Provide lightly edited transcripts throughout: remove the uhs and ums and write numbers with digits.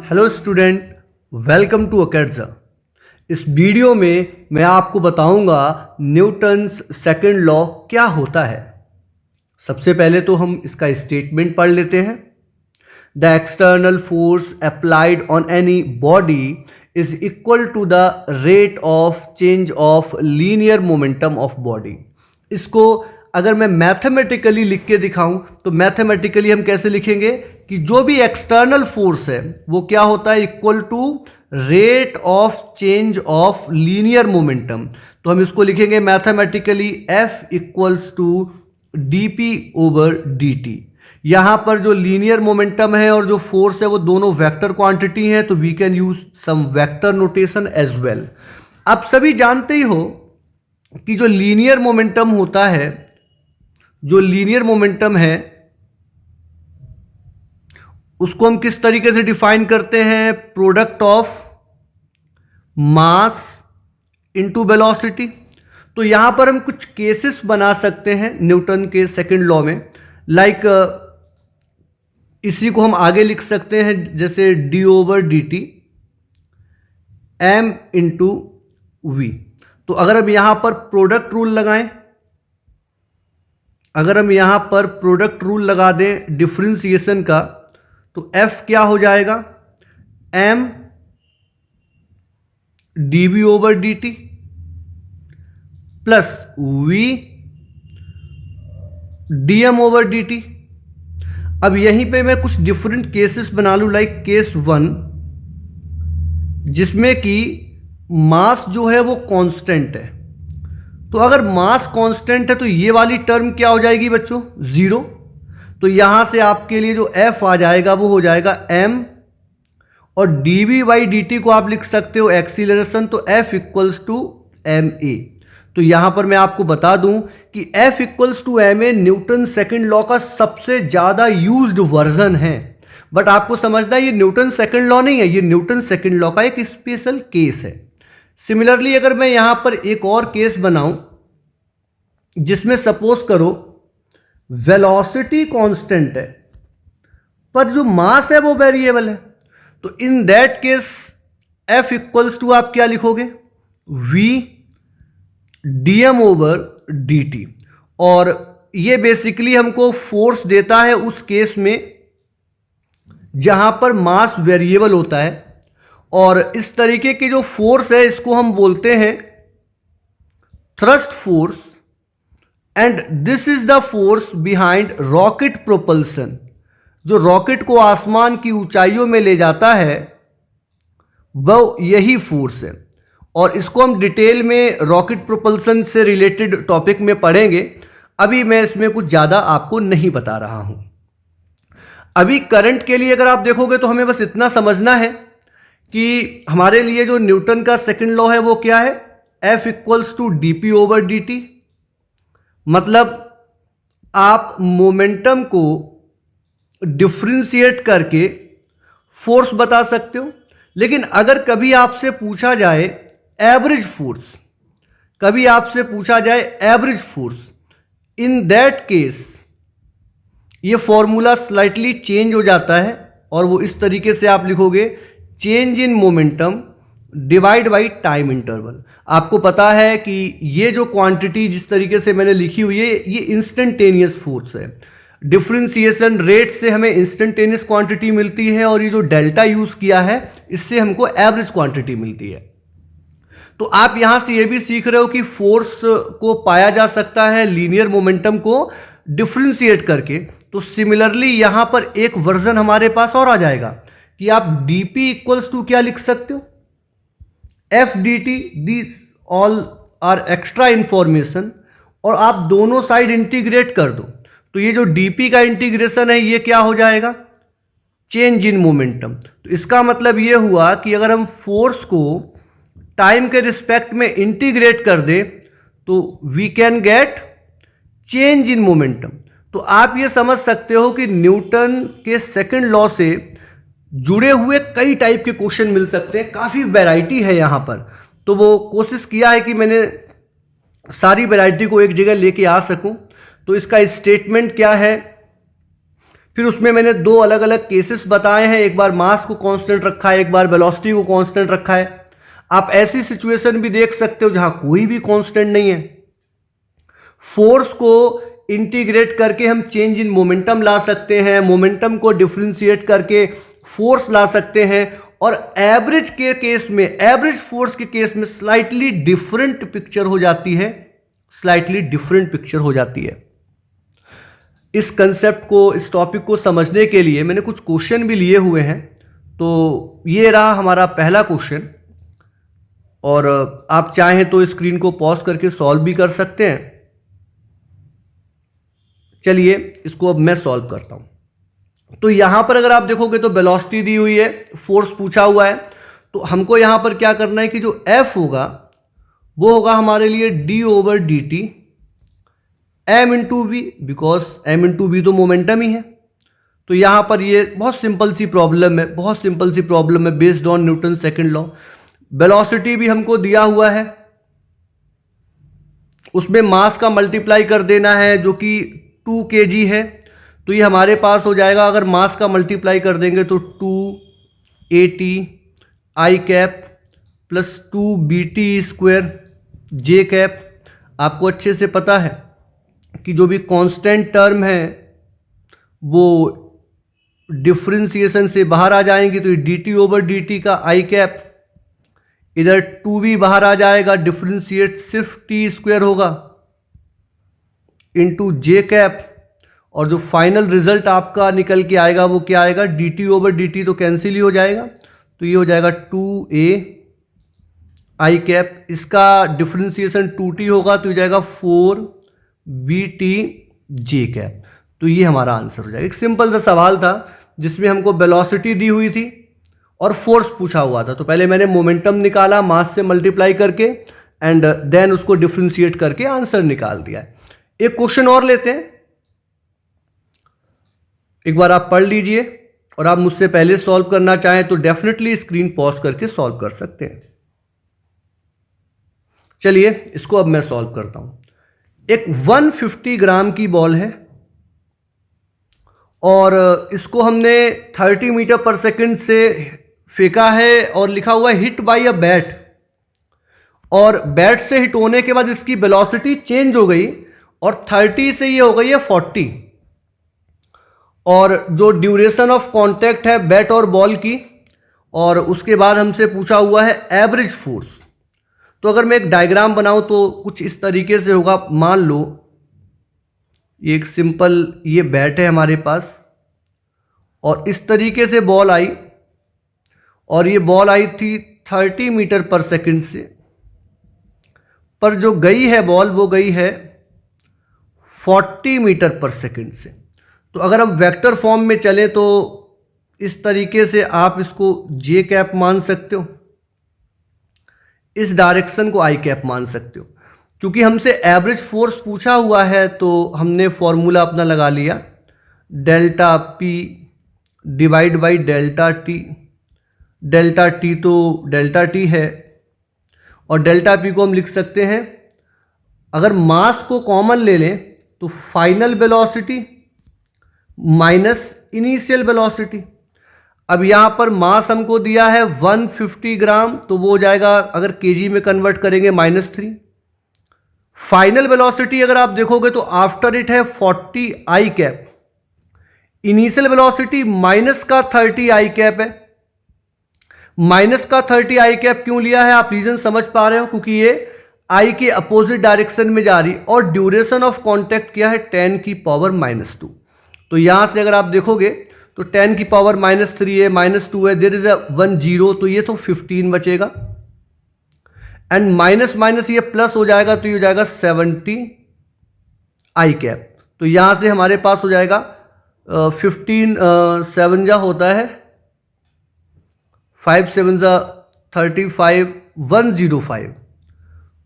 Hello student, welcome to अकेडजा। इस video में मैं आपको बताऊंगा न्यूटन्स सेकंड लॉ क्या होता है। सबसे पहले तो हम इसका स्टेटमेंट पढ़ लेते हैं। The external force applied on any body is equal to the rate of change of linear momentum of body. इसको अगर मैं मैथमेटिकली लिख के दिखाऊं तो मैथमेटिकली हम कैसे लिखेंगे कि जो भी एक्सटर्नल फोर्स है वो क्या होता है, equal to rate of change of linear momentum. तो हम इसको लिखेंगे mathematically F equals to dp over dt। यहां पर जो लीनियर मोमेंटम है और जो फोर्स है वो दोनों वेक्टर क्वांटिटी हैं, तो we can use some vector notation as well. आप सभी जानते ही हो कि जो लीनियर मोमेंटम होता है, जो लीनियर मोमेंटम है उसको हम किस तरीके से डिफाइन करते हैं, product of mass into velocity. तो यहां पर हम कुछ केसेस बना सकते हैं न्यूटन के सेकंड लॉ में। लाइक इसी को हम आगे लिख सकते हैं जैसे d over D T m into V. तो अगर हम यहां पर प्रोडक्ट रूल लगाएं, अगर हम यहां पर प्रोडक्ट रूल लगा दें डिफरेंशिएशन का, तो F क्या हो जाएगा, m dv over dt plus v dm over dt। अब यहीं पे मैं कुछ डिफरेंट केसेस बना लूं, लाइक केस 1 जिसमें कि मास जो है वो कांस्टेंट है। तो अगर मास कांस्टेंट है तो ये वाली टर्म क्या हो जाएगी बच्चों, जीरो। तो यहां से आपके लिए जो F आ जाएगा वो हो जाएगा m, और dv बाई dt को आप लिख सकते हो एक्सीलरेशन, तो F इक्वल्स टू ma। तो यहां पर मैं आपको बता दूं कि F equals to ma Newton second law का सबसे ज्यादा यूज्ड वर्जन है। बट आपको समझना है ये न्यूटन सेकंड लॉ नहीं है, ये न्यूटन सेकंड लॉ का एक स्पेशल केस है। सिमिलरली अगर मैं यहां पर एक और केस बनाऊं जिसमें सपोज करो वेलोसिटी कांस्टेंट है पर जो मास है वो वेरिएबल है, तो in that case F equals to आप क्या लिखोगे, v dm ओवर dt। और ये बेसिकली हमको फोर्स देता है उस केस में जहां पर मास वेरिएबल होता है। और इस तरीके की जो फोर्स है इसको हम बोलते हैं thrust force, and this is the force behind rocket propulsion. जो रॉकेट को आसमान की ऊंचाइयों में ले जाता है वो यही फोर्स है। और इसको हम डिटेल में रॉकेट प्रोपल्सन से रिलेटेड टॉपिक में पढ़ेंगे, अभी मैं इसमें कुछ ज़्यादा आपको नहीं बता रहा हूं। अभी करंट के लिए अगर आप देखोगे तो हमें बस इतना समझना है कि हमारे लिए जो न्यूटन का सेकंड लॉ है वो क्या है, F equals to dp over dt। मतलब आप मोमेंटम को डिफरेंशिएट करके फोर्स बता सकते हो। लेकिन अगर कभी आपसे पूछा जाए एवरेज फोर्स, कभी आपसे पूछा जाए average force, in that case ये फॉर्मूला स्लाइटली चेंज हो जाता है और वो इस तरीके से आप लिखोगे change in momentum divide by time interval. आपको पता है कि ये जो क्वांटिटी जिस तरीके से मैंने लिखी हुई है ये इंस्टेंटेनियस फोर्स है। डिफरेंशिएशन रेट से हमें इंस्टेंटेनियस क्वांटिटी मिलती है और ये जो डेल्टा यूज किया है इससे हमको एवरेज क्वांटिटी मिलती है। तो आप यहां से ये भी सीख रहे हो कि फोर्स को पाया जा सकता है लीनियर मोमेंटम को डिफरेंशिएट करके। तो सिमिलरली यहां पर एक वर्जन हमारे पास और आ जाएगा कि आप dp इक्वल्स टू क्या लिख सकते हो, F dt। This all are extra information, और आप दोनों साइड इंटीग्रेट कर दो तो ये जो dp का इंटीग्रेशन है ये क्या हो जाएगा, चेंज इन मोमेंटम। तो इसका मतलब ये हुआ कि अगर हम फोर्स को टाइम के रिस्पेक्ट में इंटीग्रेट कर दे तो we can get change in momentum. तो आप ये समझ सकते हो कि न्यूटन के सेकंड लॉ से जुड़े हुए कई टाइप के क्वेश्चन मिल सकते हैं, काफ़ी वैरायटी है यहाँ पर। तो वो कोशिश किया है कि मैंने सारी वैरायटी को एक जगह लेके आ सकूं। तो इसका स्टेटमेंट क्या है फिर उसमें मैंने दो अलग अलग केसेस बताए हैं, एक बार मास को कांस्टेंट रखा है, एक बार वेलोसिटी को कांस्टेंट रखा है। आप ऐसी सिचुएशन भी देख सकते हो जहां कोई भी कांस्टेंट नहीं है। फोर्स को इंटीग्रेट करके हम चेंज इन मोमेंटम ला सकते हैं, मोमेंटम को डिफरेंशिएट करके फोर्स ला सकते हैं, और एवरेज के केस में, एवरेज फोर्स के केस में स्लाइटली डिफरेंट पिक्चर हो जाती है, स्लाइटली डिफरेंट पिक्चर हो जाती है। इस कंसेप्ट को, इस टॉपिक को समझने के लिए मैंने कुछ क्वेश्चन भी लिए हुए हैं। तो ये रहा हमारा पहला क्वेश्चन, और आप चाहें तो स्क्रीन को पॉज करके सॉल्व भी कर सकते हैं। चलिए इसको अब मैं सॉल्व करता हूं। तो यहां पर अगर आप देखोगे तो वेलोसिटी दी हुई है, फोर्स पूछा हुआ है, तो हमको यहां पर क्या करना है कि जो F होगा वो होगा हमारे लिए d/dt m into V, because m into V तो मोमेंटम ही है। तो यहां पर ये बहुत सिंपल सी प्रॉब्लम है, बहुत सिंपल सी प्रॉब्लम है based on Newton second law. Velocity भी हमको दिया हुआ है, उसमें मास का मल्टीप्लाई कर देना है जो कि 2 kg है। तो ये हमारे पास हो जाएगा, अगर मास का मल्टीप्लाई कर देंगे तो 280 I cap plus 2BT square J cap. आपको अच्छे से पता है कि जो भी कांस्टेंट टर्म है वो डिफरेंशिएशन से बाहर आ जाएंगी, तो dt/dt का I कैप, इधर 2b बाहर आ जाएगा, डिफरेंशिएट सिर्फ t स्क्वायर होगा इंटू J कैप, और जो फाइनल रिजल्ट आपका निकल के आएगा वो क्या आएगा, dt/dt तो कैंसिल ही हो जाएगा, तो ये हो जाएगा 2a I कैप, इसका डिफरेंशिएशन 2t होगा तो हो जाएगा 4BT J कैप। तो ये हमारा आंसर हो जाएगा। एक सिंपल सा सवाल था जिसमें हमको वेलोसिटी दी हुई थी और फोर्स पूछा हुआ था। तो पहले मैंने मोमेंटम निकाला मास से मल्टीप्लाई करके, एंड देन उसको डिफरेंशिएट करके आंसर निकाल दिया है। एक क्वेश्चन और लेते हैं, एक बार आप पढ़ लीजिए, और आप मुझसे पहले सॉल्व करना चाहें तो डेफिनेटली स्क्रीन पॉज करके सॉल्व कर सकते हैं। चलिए इसको अब मैं सॉल्व करता हूं। एक 150 ग्राम की बॉल है और इसको हमने 30 मीटर पर सेकंड से फेंका है, और लिखा हुआ है हिट बाय अ बैट, और बैट से हिट होने के बाद इसकी वेलोसिटी चेंज हो गई और 30 से ये हो गई है 40, और जो ड्यूरेशन ऑफ कांटेक्ट है बैट और बॉल की, और उसके बाद हमसे पूछा हुआ है एवरेज फोर्स। तो अगर मैं एक डायग्राम बनाऊं तो कुछ इस तरीके से होगा। मान लो ये एक सिंपल, ये बैट है हमारे पास, और इस तरीके से बॉल आई, और ये बॉल आई थी 30 मीटर पर सेकंड से, पर जो गई है बॉल वो गई है 40 मीटर पर सेकंड से। तो अगर हम वेक्टर फॉर्म में चलें तो इस तरीके से आप इसको J कैप मान सकते हो, इस डायरेक्शन को I कैप मान सकते हो। क्योंकि हमसे एवरेज फोर्स पूछा हुआ है तो हमने फॉर्मूला अपना लगा लिया, delta P divide by delta T। Delta T तो डेल्टा T है, और डेल्टा P को हम लिख सकते हैं, अगर मास को कॉमन ले लें तो final velocity minus initial velocity. अब यहाँ पर मास हमको दिया है 150 ग्राम, तो वो हो जाएगा, अगर केजी में कन्वर्ट करेंगे -3। फाइनल वेलोसिटी अगर आप देखोगे तो आफ्टर इट है 40 I cap, initial velocity minus का 30 I कैप है। माइनस का 30 I कैप क्यों लिया है, आप रीजन समझ पा रहे हो, क्योंकि ये I के अपोजिट डायरेक्शन में जा रही, और ड्यूरेशन ऑफ कॉन्टैक्ट क्या है 10 की पावर -2। तो यहां से अगर आप देखोगे तो 10 की पावर -3 है, -2 है, देयर इज अ 1 0, तो ये तो 15 बचेगा, एंड माइनस माइनस ये प्लस हो जाएगा तो ये हो जाएगा 70 I कैप। तो यहां से हमारे पास हो जाएगा 15 7 जा होता है 5 7 जा 35 105,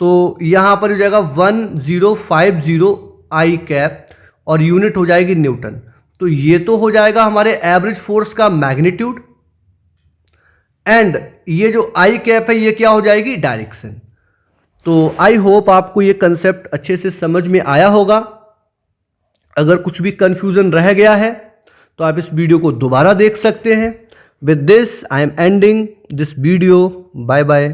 तो यहां पर हो जाएगा 1050 I कैप, और यूनिट हो जाएगी न्यूटन। तो ये तो हो जाएगा हमारे एवरेज फोर्स का मैग्नीट्यूड, एंड ये जो I कैप है ये क्या हो जाएगी, डायरेक्शन। तो आई होप आपको ये कंसेप्ट अच्छे से समझ में आया होगा। अगर कुछ भी कंफ्यूजन रह गया है तो आप इस वीडियो को दोबारा देख सकते हैं। With this I am ending this video. Bye bye.